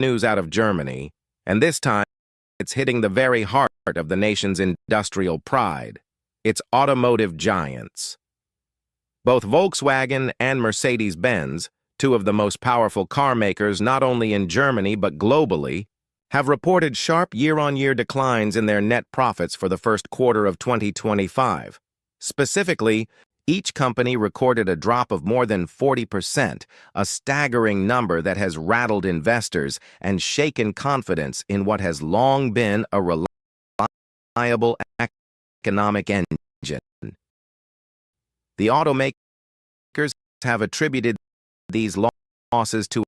news out of Germany, and this time it's hitting the very heart of the nation's industrial pride, its automotive giants. Both Volkswagen and Mercedes-Benz, two of the most powerful car makers not only in Germany but globally, have reported sharp year-on-year declines in their net profits for the first quarter of 2025. Specifically, each company recorded a drop of more than 40%, a staggering number that has rattled investors and shaken confidence in what has long been a reliable economic engine. The automakers have attributed these losses to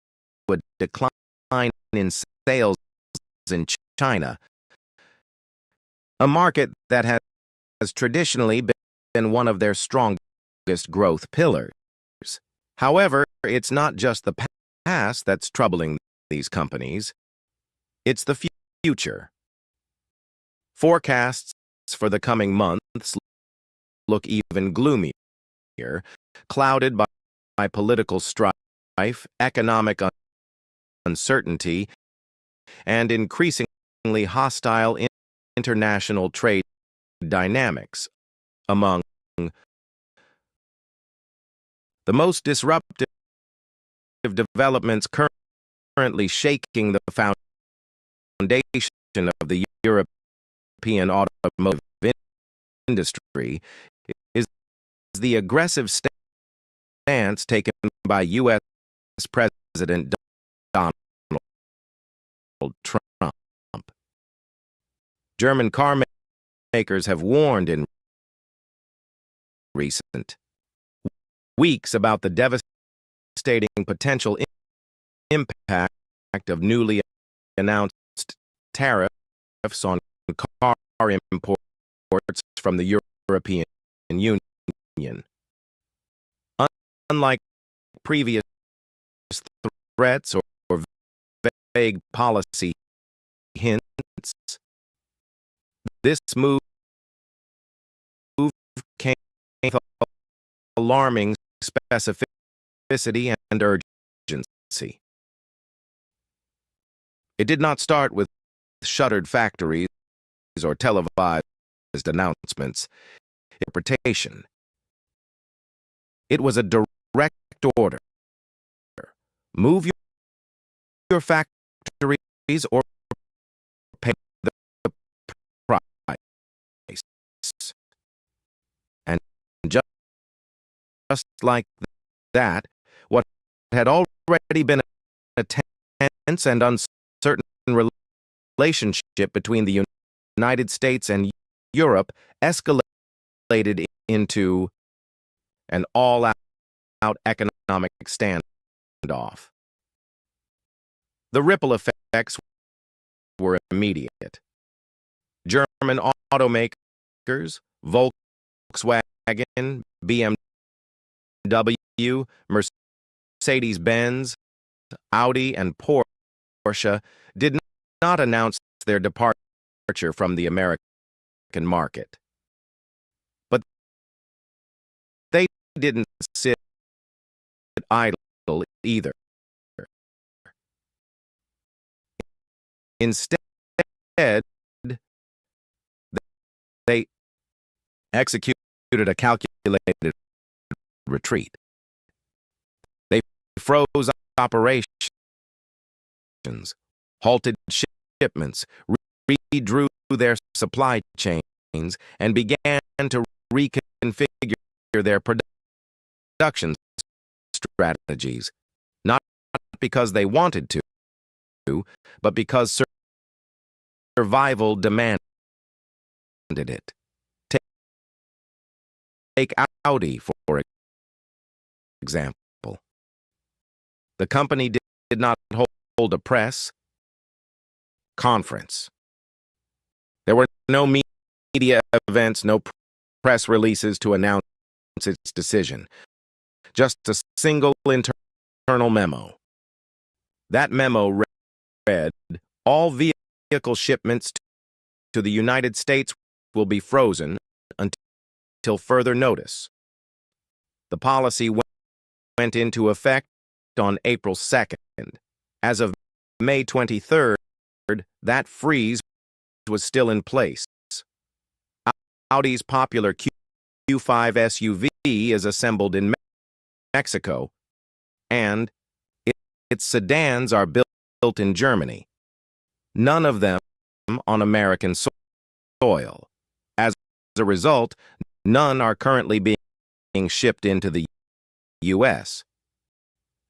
a decline in sales in China, a market that has traditionally been one of their strongest growth pillars. However, it's not just the past that's troubling these companies, it's the future. Forecasts for the coming months look even gloomier, clouded by political strife, economic uncertainty, and increasingly hostile international trade dynamics. Among the most disruptive developments currently shaking the foundation of the European automotive industry is the aggressive stance taken by U.S. President Donald Trump. German car makers have warned in recent weeks about the devastating potential impact of newly announced tariffs on car imports from the European Union. Unlike previous threats or vague policy hints, this move came with alarming specificity and urgency. It did not start with shuttered factories or televised announcements. Interpretation. It was a direct order. Move your factories or pay the price. And just like that, what had already been a tense and uncertain relationship between the United States and Europe escalated into an all-out economic standoff. The ripple effects were immediate. German automakers, Volkswagen, BMW, Mercedes-Benz, Audi, and Porsche did not announce their departure from the American market. But they didn't sit idle either. Instead, they executed a calculated retreat. They froze operations, halted shipments, redrew their supply chains, and began to reconfigure their production strategies, not because they wanted to, but because survival demanded it. Take Audi, for example. The company did not hold a press conference. There were no media events, no press releases to announce its decision. Just a single internal memo. That memo read, all vehicle shipments to the United States will be frozen until further notice. The policy went into effect on April 2nd. As of May 23rd, that freeze was still in place. Audi's popular Q5 SUV is assembled in Mexico, and its sedans are built in Germany. None of them on American soil. As a result, none are currently being shipped into the U.S.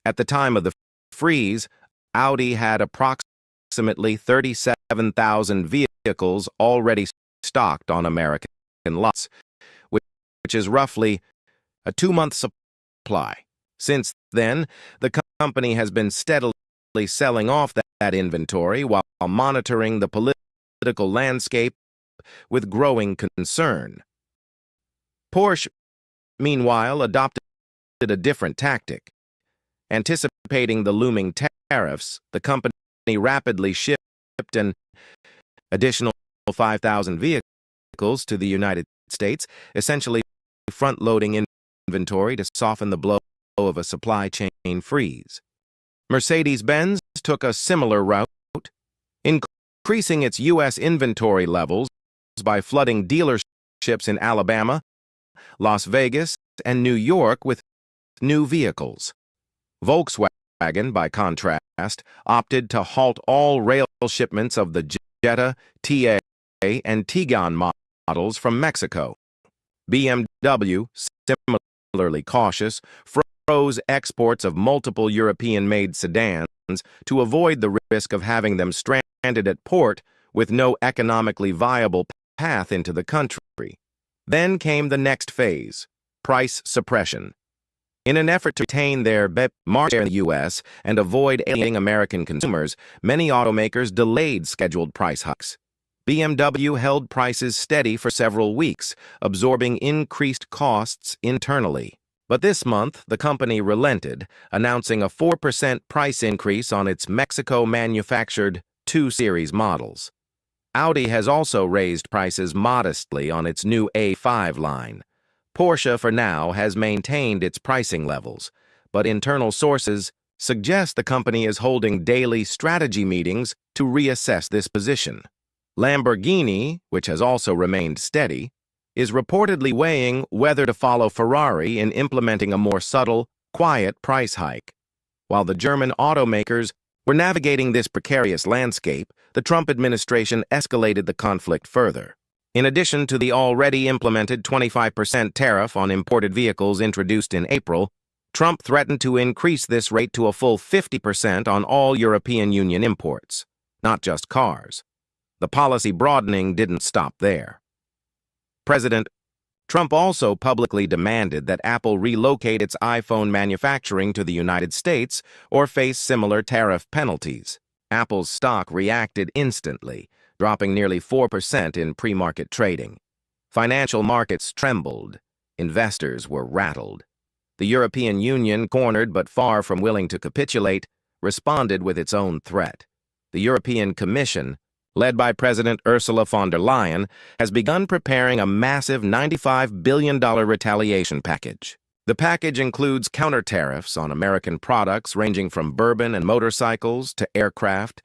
At the time of the freeze, Audi had approximately 37,000 vehicles already stocked on American lots, which is roughly a 2-month supply. Since then, the company has been steadily selling off that inventory while monitoring the political landscape with growing concern. Porsche, meanwhile, adopted a different tactic. Anticipating the looming tariffs, the company rapidly shipped an additional 5,000 vehicles to the United States, essentially front-loading inventory to soften the blow of a supply chain freeze. Mercedes-Benz took a similar route, increasing its U.S. inventory levels by flooding dealerships in Alabama, Las Vegas, and New York with new vehicles. Volkswagen, by contrast, opted to halt all rail shipments of the Jetta, TA, and Tiguan models from Mexico. BMW, similarly cautious, froze exports of multiple European-made sedans to avoid the risk of having them stranded at port with no economically viable path into the country. Then came the next phase, price suppression. In an effort to retain their market share in the U.S. and avoid alienating American consumers, many automakers delayed scheduled price hikes. BMW held prices steady for several weeks, absorbing increased costs internally. But this month, the company relented, announcing a 4% price increase on its Mexico-manufactured 2 Series models. Audi has also raised prices modestly on its new A5 line. Porsche, for now, has maintained its pricing levels, but internal sources suggest the company is holding daily strategy meetings to reassess this position. Lamborghini, which has also remained steady, is reportedly weighing whether to follow Ferrari in implementing a more subtle, quiet price hike. While the German automakers were navigating this precarious landscape, the Trump administration escalated the conflict further. In addition to the already implemented 25% tariff on imported vehicles introduced in April, Trump threatened to increase this rate to a full 50% on all European Union imports, not just cars. The policy broadening didn't stop there. President Trump also publicly demanded that Apple relocate its iPhone manufacturing to the United States or face similar tariff penalties. Apple's stock reacted instantly, dropping nearly 4% in pre-market trading. Financial markets trembled. Investors were rattled. The European Union, cornered but far from willing to capitulate, responded with its own threat. The European Commission, led by President Ursula von der Leyen, has begun preparing a massive $95 billion retaliation package. The package includes counter-tariffs on American products ranging from bourbon and motorcycles to aircraft,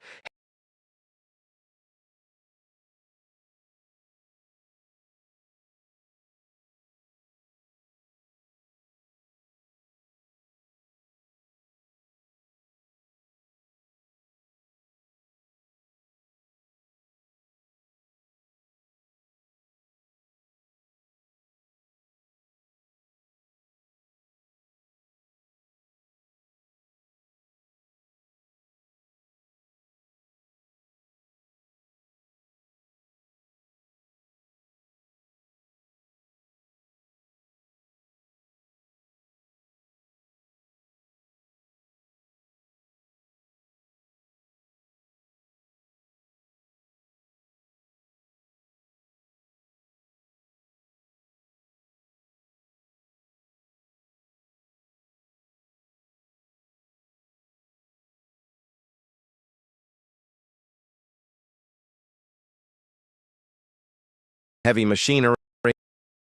heavy machinery,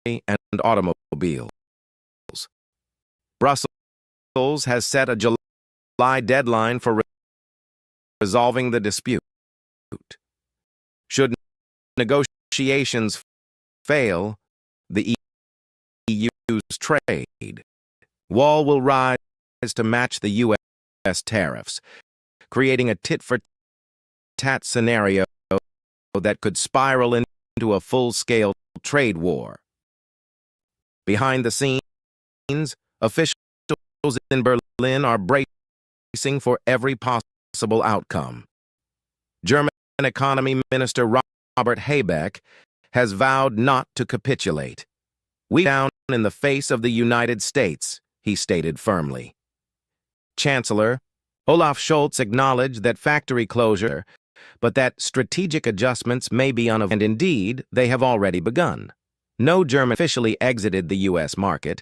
and automobiles. Brussels has set a July deadline for resolving the dispute. Should negotiations fail, the EU's trade wall will rise to match the U.S. tariffs, creating a tit-for-tat scenario that could spiral into a full-scale trade war. Behind the scenes, officials in Berlin are bracing for every possible outcome. German Economy Minister Robert Habeck has vowed not to capitulate. "We down in the face of the United States," he stated firmly. Chancellor Olaf Scholz acknowledged that factory closure, but that strategic adjustments may be unavoidable, and indeed, they have already begun. No German officially exited the U.S. market,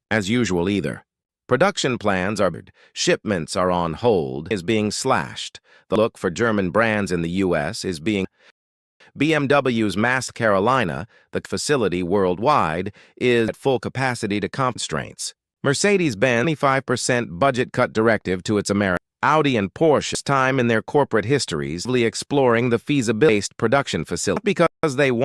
as usual either. Production plans are shipments are on hold, is being slashed. The look for German brands in the U.S. is being BMW's North Carolina, the facility worldwide, is at full capacity to constraints. Mercedes-Benz 25% budget cut directive to its American. Audi and Porsche time in their corporate histories exploring the feasibility-based production facility because they want